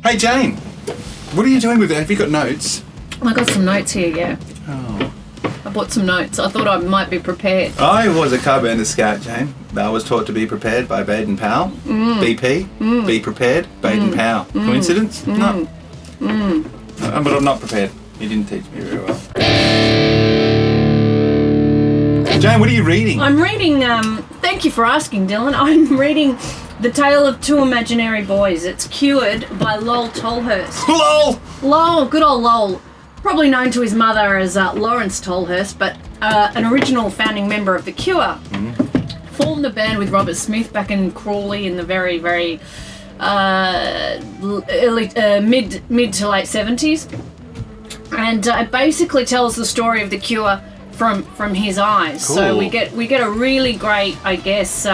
Hey, Jane, what are you doing with it? Have you got notes? I got some notes here, yeah. Oh. I bought some notes. I thought I might be prepared. I was a Cub and a Scout, Jane. I was taught to be prepared by Baden Powell. BP. Be prepared. Baden Powell. Coincidence? No. But I'm not prepared. You didn't teach me very well. Jane, what are you reading? I'm reading, thank you for asking, Dylan. I'm reading The Tale of Two Imaginary Boys. It's Cured by Lowell Tolhurst. LOL! Lowell, good old Lowell. Probably known to his mother as Lawrence Tolhurst, but an original founding member of The Cure. Formed the band with Robert Smith back in Crawley in the very, very early, mid to late 70s. And it basically tells the story of The Cure from his eyes. Cool. So we get a really great, I guess,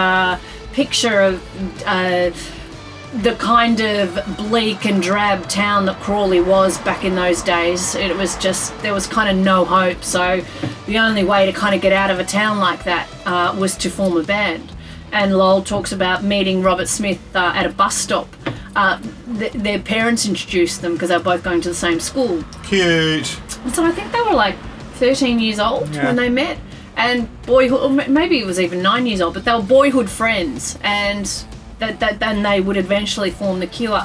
picture of the kind of bleak and drab town that Crawley was back in those days. It was just, there was kind of no hope. So the only way to kind of get out of a town like that was to form a band. And Lowell talks about meeting Robert Smith at a bus stop. Their parents introduced them because they were both going to the same school. Cute. So I think they were like 13 years old when they met. And boyhood, or maybe it was even 9 years old, but they were boyhood friends. And then they would eventually form The Cure.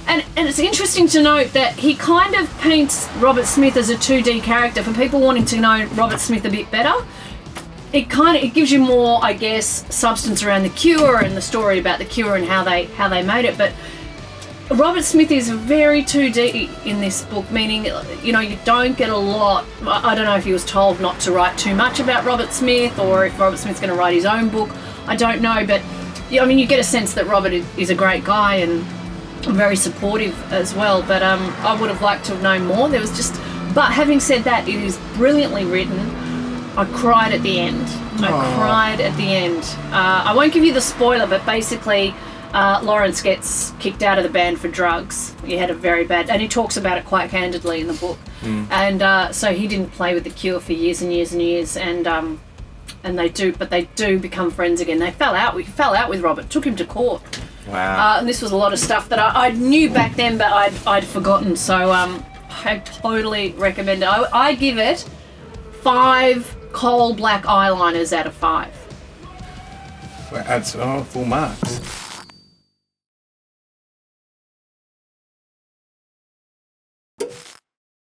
And it's interesting to note that he kind of paints Robert Smith as a 2D character. For people wanting to know Robert Smith a bit better, it gives you more, I guess, substance around The Cure and the story about The Cure and how they made it. But Robert Smith is very 2D in this book, meaning, you know, you don't get a lot. I don't know if he was told not to write too much about Robert Smith or if Robert Smith's going to write his own book. I don't know, but I mean, you get a sense that Robert is a great guy and very supportive as well. But I would have liked to have known more. But having said that, it is brilliantly written. I cried at the end. I won't give you the spoiler, but basically, Lawrence gets kicked out of the band for drugs. He had a very bad, and he talks about it quite candidly in the book. And so he didn't play with The Cure for years and years and years. And they do become friends again. They fell out. We fell out with Robert. Took him to court. Wow. And this was a lot of stuff that I knew back then, but I'd forgotten. So I totally recommend it. I give it 5 coal black eyeliners out of 5. Well, that's full marks.